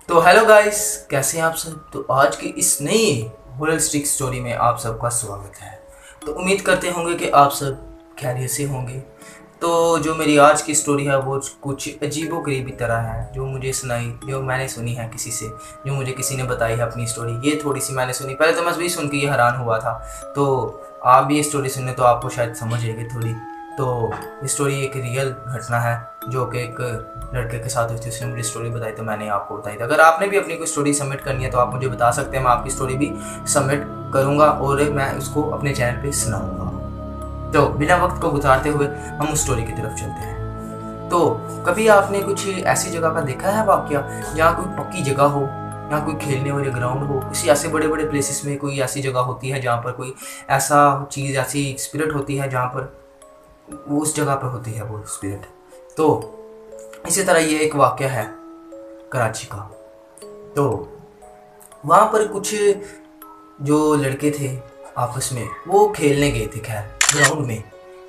तो hello guys, कैसे हैं आप सब। तो आज की इस नई हॉरर स्टिक स्टोरी में आप सबका स्वागत है। तो उम्मीद करते होंगे कि आप सब खैरियत से होंगे। तो जो मेरी आज की स्टोरी है वो कुछ अजीबो गरीबी तरह है, जो मैंने सुनी है किसी से, जो मुझे किसी ने बताई है अपनी स्टोरी। ये थोड़ी सी मैंने सुनी, पहले तो मैं भी सुन के ये हैरान हुआ था। तो आप भी ये स्टोरी सुनने तो आपको शायद समझ आएगी थोड़ी। तो ये स्टोरी एक रियल घटना है जो कि एक लड़के के साथ हुई थी। उसने मुझे स्टोरी बताई तो मैंने आपको बताई थी। अगर आपने भी अपनी कोई स्टोरी सबमिट करनी है तो आप मुझे बता सकते हैं, मैं आपकी स्टोरी भी सबमिट करूंगा और मैं उसको अपने चैनल पे सुनाऊंगा। तो बिना वक्त को गुजारते हुए हम उस स्टोरी की तरफ चलते हैं। तो कभी आपने कुछ ऐसी जगह का देखा है वाकया जहाँ कोई पक्की जगह हो, यहाँ कोई खेलने वाले ग्राउंड हो। किसी ऐसे बड़े बड़े प्लेसेस में कोई ऐसी जगह होती है जहाँ पर कोई ऐसा चीज़, ऐसी स्पिरिट होती है जहाँ पर वो उस जगह पर होती है वो स्पिरिट। तो इसी तरह ये एक वाकया है कराची का। तो वहाँ पर कुछ जो लड़के थे आपस में वो खेलने गए थे खैर ग्राउंड में।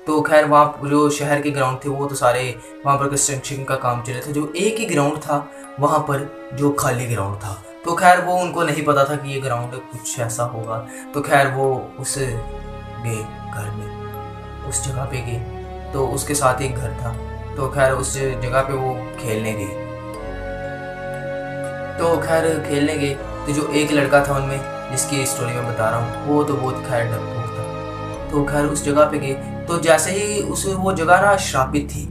तो खैर वहाँ जो शहर के ग्राउंड थे वो तो सारे वहाँ पर कंस्ट्रक्शन का काम चल रहा था। जो एक ही ग्राउंड था वहाँ पर जो खाली ग्राउंड था, तो खैर वो उनको नहीं पता था कि ये ग्राउंड कुछ ऐसा होगा। तो खैर वो उस गए घर में, उस जगह पे गए। तो उसके साथ एक घर था, तो खैर उस जगह पे वो खेलने गए। तो खैर खेलने गए तो जो एक लड़का था उनमें, जिसकी स्टोरी मैं बता रहा हूँ, वो तो बहुत खैर डरपोक था। तो खैर उस जगह पे गए तो जैसे ही उस वो जगह ना श्रापित थी।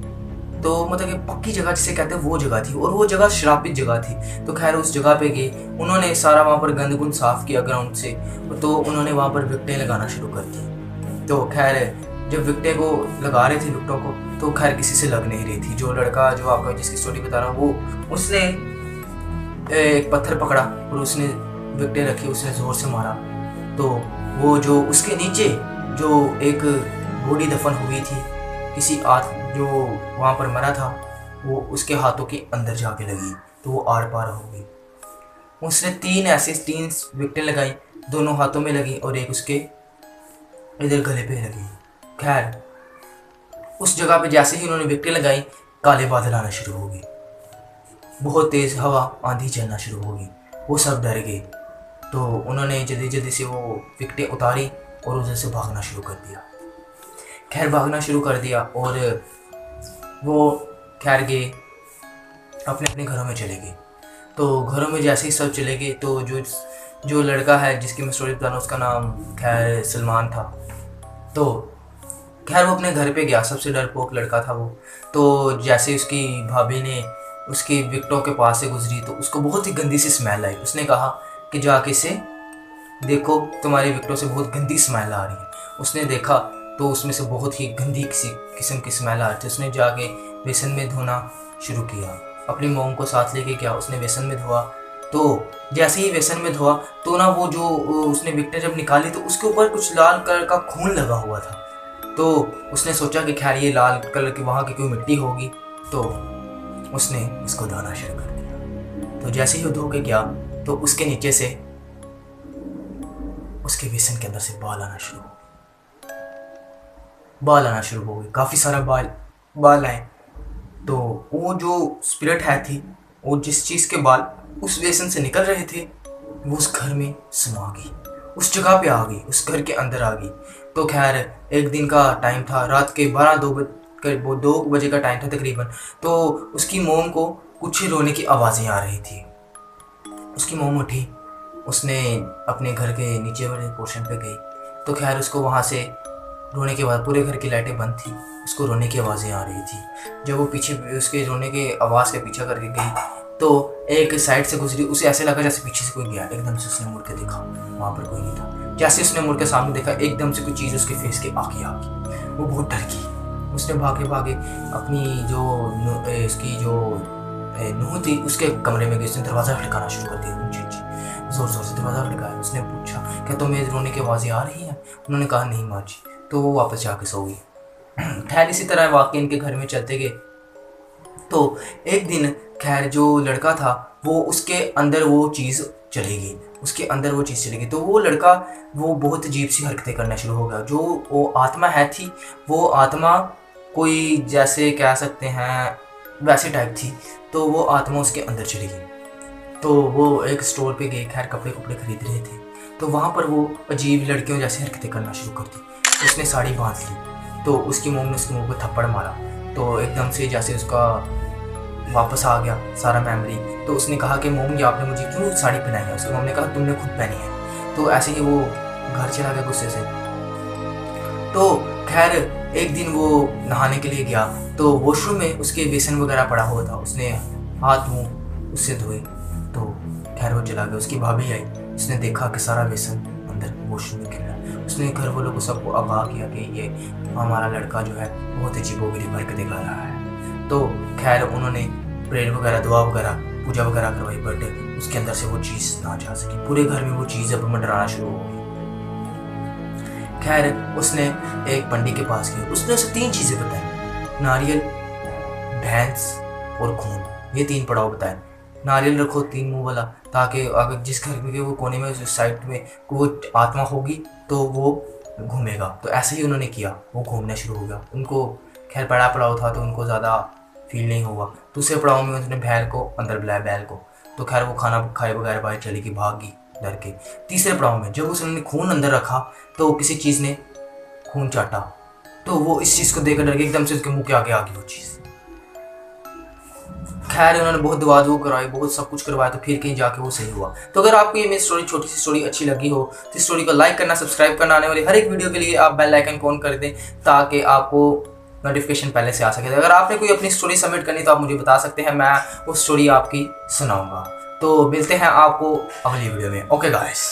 तो मतलब कि पक्की जगह जिसे कहते हैं वो जगह थी, और वो जगह श्रापित जगह थी। तो खैर उस जगह पे गए, उन्होंने सारा वहाँ पर गंद गुंद साफ किया ग्राउंड से। तो उन्होंने वहाँ पर विकटें लगाना शुरू कर दी। तो खैर जब विकटें को लगा रहे थे विकटों को, तो खैर किसी से लग नहीं रही थी। जो लड़का जो आपका जिसकी स्टोरी बता रहा हूँ, वो उसने एक पत्थर पकड़ा और उसने विकटें रखी, उसने जोर से मारा। तो वो जो उसके नीचे जो एक बॉडी दफन हुई थी किसी जो वहाँ पर मरा था, वो उसके हाथों के अंदर जाके लगी। तो वो आर पार हो गई। उसने तीन विकटें लगाई, दोनों हाथों में लगी और एक उसके इधर गले पे लगी। खैर उस जगह पे जैसे ही उन्होंने विकटें लगाई, काले बादल आना शुरू हो गए, बहुत तेज हवा आंधी चलना शुरू हो गई। वो सब डर गए। तो उन्होंने जल्दी जल्दी से वो विकटें उतारी और उधर से भागना शुरू कर दिया। खैर भागना शुरू कर दिया और वो खैर गए अपने अपने घरों में चले गए। तो घरों में जैसे ही सब चले गए, तो जो लड़का है जिसकी मैं स्टोरी बता रहा हूँ, उसका नाम खैर सलमान था। तो खैर वो अपने घर पे गया, सबसे डरपोक लड़का था वो। तो जैसे उसकी भाभी ने उसकी विकटों के पास से गुजरी तो उसको बहुत ही गंदी सी स्मेल आई। उसने कहा कि जाके से देखो, तुम्हारी विकटों से बहुत गंदी स्मेल आ रही है। उसने देखा तो उसमें से बहुत ही गंदी किसी किस्म की स्मेल आ रही थी। उसने जाके बेसन में धोना शुरू किया, अपनी मोम को साथ लेके गया, उसने बेसन में धोआ। तो जैसे ही बेसन में धोआ तो ना वो जो उसने विकटें जब निकाली तो उसके ऊपर कुछ लाल कलर का खून लगा हुआ था। तो उसने सोचा कि खैर ये लाल कलर की वहाँ की कोई मिट्टी होगी। तो उसने उसको धोना शुरू कर दिया। तो जैसे ही वो धो के गया तो उसके नीचे से उसके बेसन के अंदर से बाल आना शुरू हो गए, काफ़ी सारा बाल आए। तो वो जो स्पिरिट है थी, वो जिस चीज़ के बाल उस बेसन से निकल रहे थे, वो उस घर में समा गई, उस जगह पे आ गई, उस घर के अंदर आ गई। तो खैर एक दिन का टाइम था, रात के 2 बजे का टाइम था तकरीबन। तो उसकी मोम को कुछ रोने की आवाज़ें आ रही थी। उसकी मोम उठी, उसने अपने घर के नीचे वाले पोर्शन पे गई। तो खैर उसको वहाँ से रोने के बाद, पूरे घर की लाइटें बंद थी, उसको रोने की आवाज़ें आ रही थी। जब वो पीछे उसके रोने के आवाज़ के पीछा करके गई तो एक साइड से गुजरी, उसे ऐसे लगा जैसे पीछे से कोई गया। एकदम से उसने मुड़ के देखा, वहाँ पर कोई नहीं था। जैसे उसने मुड़ के सामने देखा, एकदम से कोई चीज़ उसके फेस के आगे आ गई। वो बहुत डर गई। उसने भागे भागे अपनी उसकी जो नूह थी उसके कमरे में गई। उसने दरवाज़ा खटकाना शुरू कर दिया, ऊंची ऊंची जोर जोर से दरवाज़ा खटकाया। उसने पूछा, क्या तुम्हें रोने की आवाज़ें आ रही हैं? उन्होंने कहा, नहीं माँ जी। तो वो वापस जाके सो गई। खैर इसी तरह वाकई इनके घर में चलते गए। तो एक दिन खैर जो लड़का था वो उसके अंदर वो चीज़ चली गई, उसके अंदर वो चीज़ चली गई। तो वो लड़का वो बहुत अजीब सी हरकतें करना शुरू हो गया। जो वो आत्मा है थी, वो आत्मा कोई जैसे कह सकते हैं वैसे टाइप थी। तो वो आत्मा उसके अंदर चली गई। तो वो एक स्टोर पे गए, खैर कपड़े खरीद रहे थे। तो वहाँ पर वो अजीब लड़कियों जैसे हरकतें करना शुरू कर दी। उसने साड़ी बांध ली तो उसकी मोम ने उसके मुंह को थप्पड़ मारा। तो एकदम से जैसे उसका वापस आ गया सारा मेमोरी। तो उसने कहा कि मोम ये आपने मुझे क्यों साड़ी पहनाई है। उसकी मोम ने कहा तुमने खुद पहनी है। तो ऐसे ही वो घर चला गया गुस्से से। तो खैर एक दिन वो नहाने के लिए गया तो वॉशरूम में उसके बेसन वगैरह पड़ा हुआ था। उसने हाथ मुंह उससे धोए तो खैर वो चला गया। उसकी भाभी आई, उसने देखा कि सारा बेसन अंदर वॉशरूम में गिर रहा है। उसने घर वालों को सबको आगाह किया कि ये हमारा लड़का जो है बहुत अजीबोगरीब हरकत दिखा रहा है। तो खैर उन्होंने प्रेयर वगैरह, दुआ वगैरह, पूजा वगैरह करवाई, बट उसके अंदर से वो चीज़ ना जा सकी। पूरे घर में वो चीज़ अब मंडराना शुरू हो गई। खैर उसने एक पंडित के पास गई, उसने उसे 3 चीज़ें बताई, नारियल, भैंस और खून। ये 3 पड़ाव बताए। नारियल रखो 3 मुंह वाला, ताकि अगर जिस घर के वो कोने में उस साइड में वो आत्मा होगी तो वो घूमेगा। तो ऐसे ही उन्होंने किया, वो घूमना शुरू हो गया। उनको खैर पड़ा पड़ाव था तो उनको ज़्यादा फील नहीं हुआ। दूसरे पड़ाव में उसने बैल को अंदर बुलाया, बैल को। तो खैर वो खाना खाए बगैर बाहर चली गई, भागी डर के। तीसरे पड़ाव में जब उसने खून अंदर रखा तो किसी चीज़ ने खून चाटा। तो वो इस चीज़ को देखकर डर के एकदम से उसके मुंह के आगे आ गई वो चीज़। खैर उन्होंने बहुत दुआ कराई, बहुत सब कुछ करवाया, तो फिर कहीं जाके वो सही हुआ। तो अगर आपको ये मेरी स्टोरी, छोटी सी स्टोरी अच्छी लगी हो तो इस स्टोरी को लाइक करना, सब्सक्राइब करना, आने वाली हर एक वीडियो के लिए आप बेल आइकन ऑन कर दें ताकि आपको नोटिफिकेशन पहले से आ सके। अगर आपने कोई अपनी स्टोरी सबमिट करनी तो आप मुझे बता सकते हैं, मैं वो स्टोरी आपकी सुनाऊंगा। तो मिलते हैं आपको अगली वीडियो में। Okay guys.